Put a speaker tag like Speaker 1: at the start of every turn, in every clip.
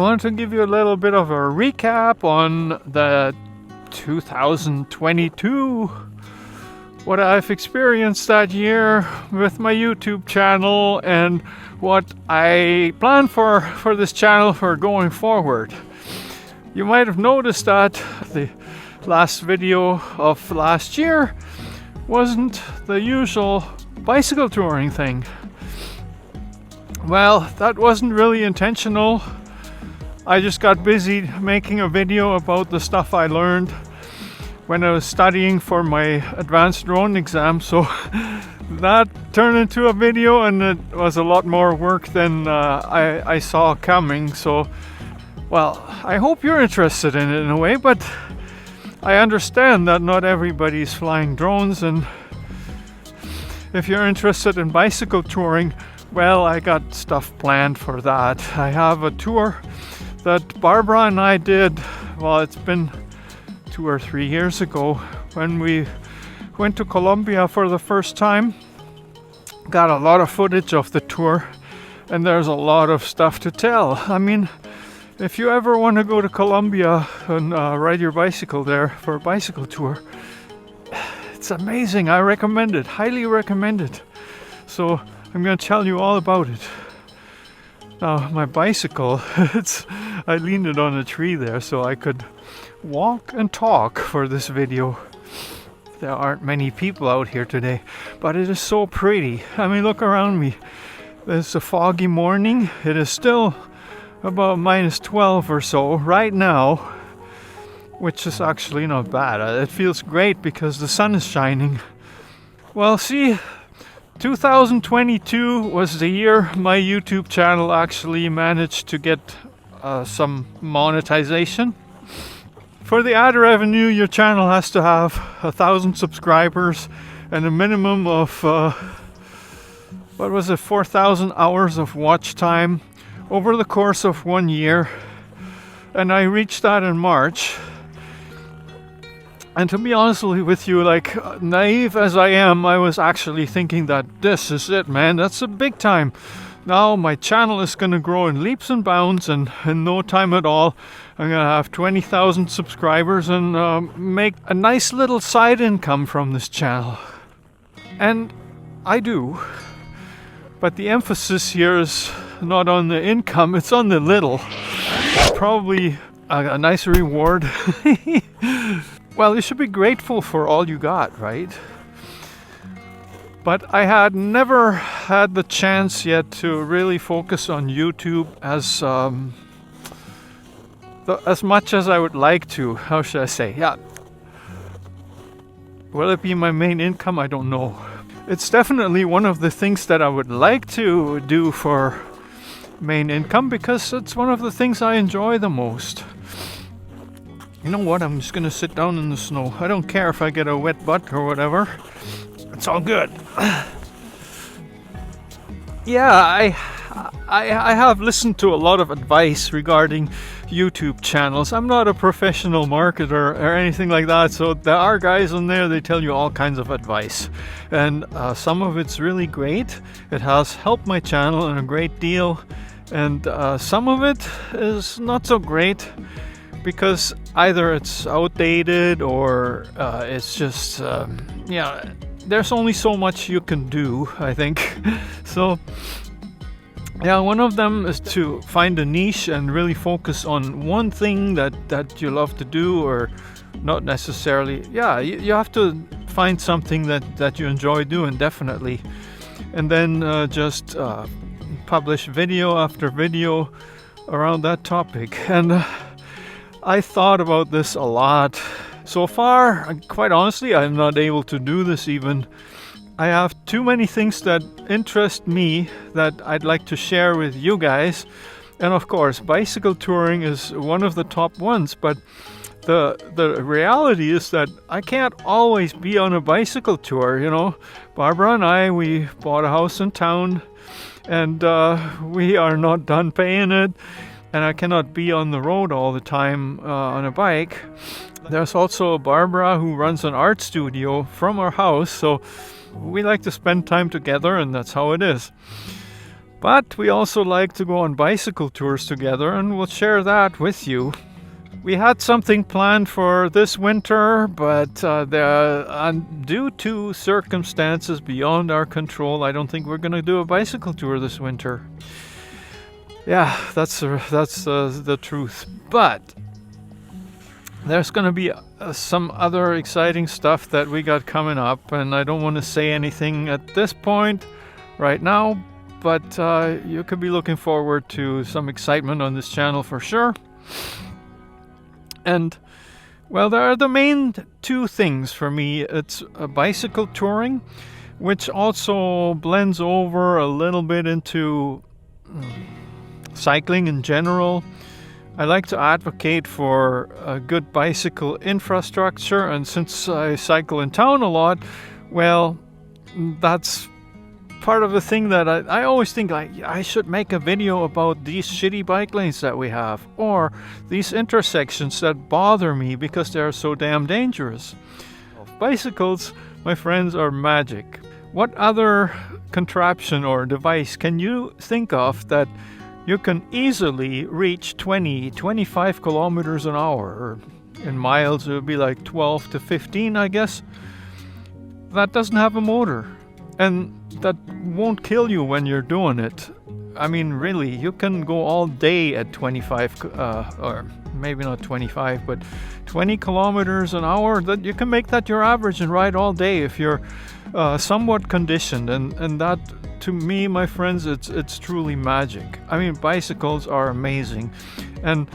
Speaker 1: want to give you a little bit of a recap on the 2022, what I've experienced that year with my YouTube channel and what I plan for this channel for going forward. You might have noticed that the last video of last year wasn't the usual bicycle touring thing. Well, that wasn't really intentional. I just got busy making a video about the stuff I learned when I was studying for my advanced drone exam, so that turned into a video and it was a lot more work than I saw coming. So, well, I hope you're interested in it in a way, but I understand that not everybody's flying drones, and if you're interested in bicycle touring, well, I got stuff planned for that. I have a tour that Barbara and I did, well, it's been 2 or 3 years ago when we went to Colombia for the first time. Got a lot of footage of the tour, and there's a lot of stuff to tell. I mean, if you ever want to go to Colombia and ride your bicycle there for a bicycle tour, it's amazing. I recommend it, highly recommend it. So I'm going to tell you all about it. Now, my bicycle, I leaned it on a tree there so I could walk and talk for this video. There aren't many people out here today, but it is so pretty. I mean, look around me. It's a foggy morning. It is still about -12 or so right now, which is actually not bad. It feels great because the sun is shining. Well, see, 2022 was the year my YouTube channel actually managed to get some monetization. For the ad revenue, your channel has to have 1,000 subscribers and a minimum of 4,000 hours of watch time over the course of 1 year, and I reached that in March. And to be honest with you, like, naive as I am, I was actually thinking that this is it, man, that's a big time. Now my channel is going to grow in leaps and bounds, and in no time at all I'm going to have 20,000 subscribers and make a nice little side income from this channel. And I do. But the emphasis here is not on the income, it's on the little. Probably a nice reward. Well, you should be grateful for all you got, right? But I had never had the chance yet to really focus on YouTube as much as I would like to. How should I say? Yeah. Will it be my main income? I don't know. It's definitely one of the things that I would like to do for main income because it's one of the things I enjoy the most. You know what? I'm just gonna sit down in the snow. I don't care if I get a wet butt or whatever. It's all good. Yeah, I have listened to a lot of advice regarding YouTube channels. I'm not a professional marketer or anything like that, so there are guys on there, they tell you all kinds of advice. And some of it's really great. It has helped my channel in a great deal. And some of it is not so great, because either it's outdated or it's just, there's only so much you can do, I think. So, yeah, one of them is to find a niche and really focus on one thing that you love to do, or not necessarily. Yeah, you have to find something that you enjoy doing, definitely. And then just publish video after video around that topic. And I thought about this a lot. So far, quite honestly, I'm not able to do this even. I have too many things that interest me that I'd like to share with you guys. And of course, bicycle touring is one of the top ones, but the reality is that I can't always be on a bicycle tour, you know. Barbara and I, we bought a house in town, and we are not done paying it, and I cannot be on the road all the time on a bike. There's also Barbara who runs an art studio from our house, so we like to spend time together, and that's how it is. But we also like to go on bicycle tours together, and we'll share that with you. We had something planned for this winter, but due to circumstances beyond our control, I don't think we're going to do a bicycle tour this winter. Yeah, that's the truth. But there's going to be some other exciting stuff that we got coming up, and I don't want to say anything at this point right now, but you could be looking forward to some excitement on this channel for sure. And, well, there are the main two things for me. It's bicycle touring, which also blends over a little bit into cycling in general. I like to advocate for a good bicycle infrastructure, and since I cycle in town a lot, well, that's part of the thing that I always think I should make a video about these shitty bike lanes that we have, or these intersections that bother me because they're so damn dangerous. Bicycles, my friends, are magic. What other contraption or device can you think of that you can easily reach 20-25 kilometers an hour, or in miles it would be like 12 to 15, I guess, that doesn't have a motor and that won't kill you when you're doing it? I mean, really, you can go all day at 25, or maybe not 25, but 20 kilometers an hour. That you can make that your average and ride all day if you're somewhat conditioned. And that, to me, my friends, it's truly magic. I mean, bicycles are amazing, and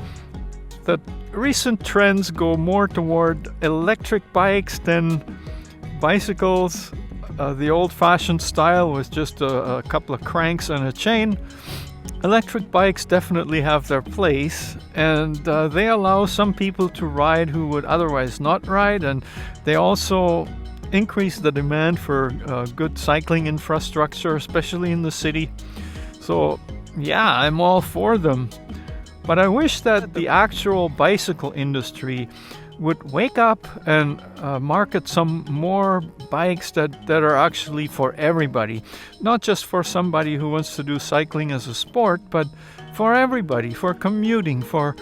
Speaker 1: the recent trends go more toward electric bikes than bicycles. The old-fashioned style with just a couple of cranks and a chain. Electric bikes definitely have their place, and they allow some people to ride who would otherwise not ride, and they also increase the demand for good cycling infrastructure, especially in the city. So yeah, I'm all for them. But I wish that the actual bicycle industry would wake up and market some more bikes that are actually for everybody. Not just for somebody who wants to do cycling as a sport, but for everybody, for commuting, for,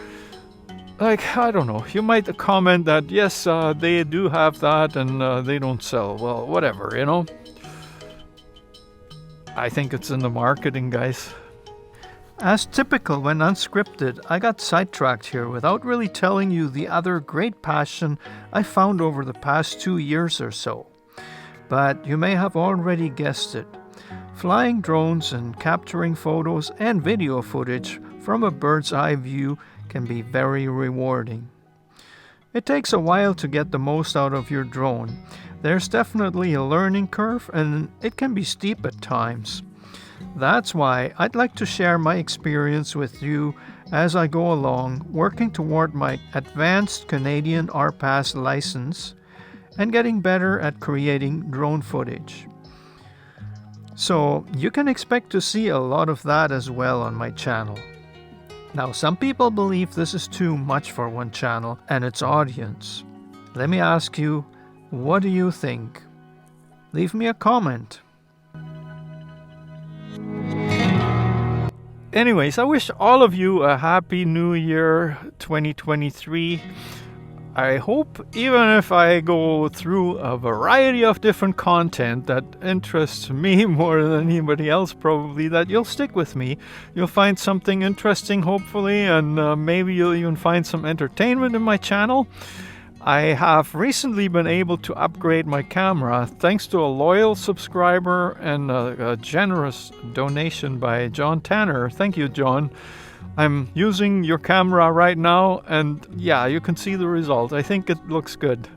Speaker 1: like, I don't know, you might comment that, yes, they do have that and they don't sell. Well, whatever, you know. I think it's in the marketing, guys. As typical when unscripted, I got sidetracked here without really telling you the other great passion I found over the past 2 years or so. But you may have already guessed it. Flying drones and capturing photos and video footage from a bird's eye view can be very rewarding. It takes a while to get the most out of your drone. There's definitely a learning curve, and it can be steep at times. That's why I'd like to share my experience with you as I go along, working toward my advanced Canadian RPAS license and getting better at creating drone footage. So you can expect to see a lot of that as well on my channel. Now, some people believe this is too much for one channel and its audience. Let me ask you, what do you think? Leave me a comment. Anyways, I wish all of you a happy new year 2023. I hope, even if I go through a variety of different content that interests me more than anybody else probably, that you'll stick with me. You'll find something interesting, hopefully, and maybe you'll even find some entertainment in my channel. I have recently been able to upgrade my camera thanks to a loyal subscriber and a generous donation by John Tanner. Thank you, John. I'm using your camera right now, and yeah, you can see the result. I think it looks good.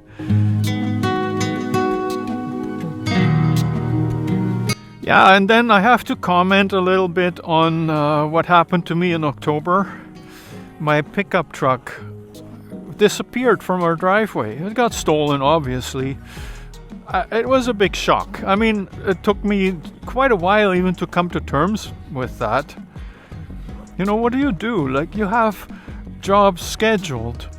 Speaker 1: Yeah, and then I have to comment a little bit on what happened to me in October. My pickup truck disappeared from our driveway. It got stolen, obviously. It was a big shock. I mean, it took me quite a while even to come to terms with that. You know, what do you do? Like, you have jobs scheduled.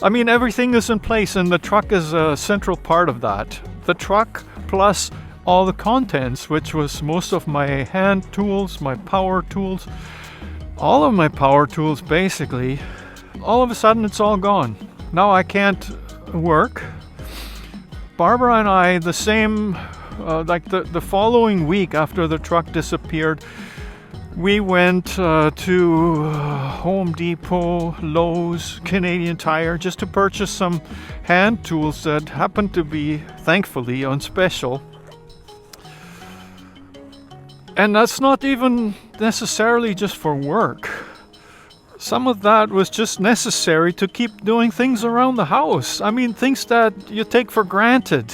Speaker 1: I mean, everything is in place, and the truck is a central part of that. The truck plus all the contents, which was most of my hand tools, my power tools, all of my power tools basically. All of a sudden it's all gone. Now I can't work. Barbara and I, the same, like the following week after the truck disappeared, we went to Home Depot, Lowe's, Canadian Tire, just to purchase some hand tools that happened to be, thankfully, on special. And that's not even necessarily just for work. Some of that was just necessary to keep doing things around the house. I mean, things that you take for granted.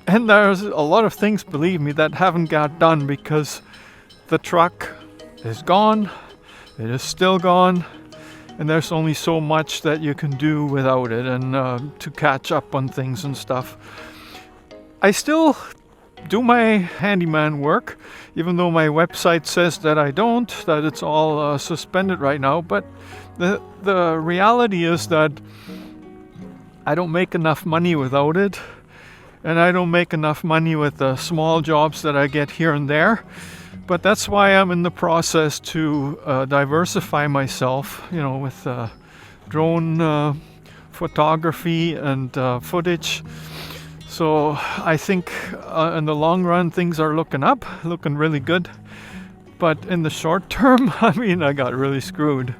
Speaker 1: And there's a lot of things, believe me, that haven't got done because the truck is gone. It is still gone. And there's only so much that you can do without it and to catch up on things and stuff. I still do my handyman work, even though my website says that I don't, that it's all suspended right now. But the reality is that I don't make enough money without it, and I don't make enough money with the small jobs that I get here and there. But that's why I'm in the process to diversify myself, with drone photography and footage. So I think in the long run things are looking really good. But in the short term, I got really screwed.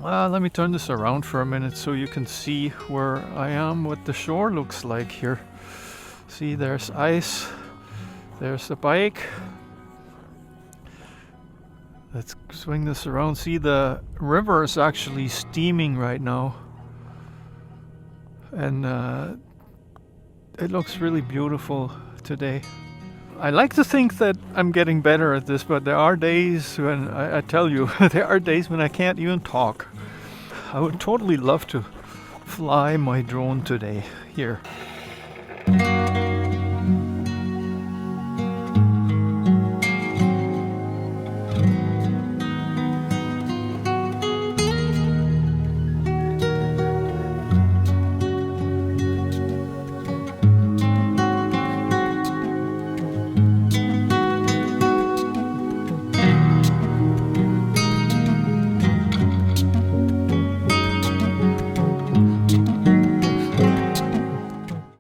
Speaker 1: Let me turn this around for a minute so you can see where I am, what the shore looks like here. See, there's ice, there's the bike. Let's swing this around. See, the river is actually steaming right now. And it looks really beautiful today. I like to think that I'm getting better at this, but there are days when, I tell you, there are days when I can't even talk. I would totally love to fly my drone today here.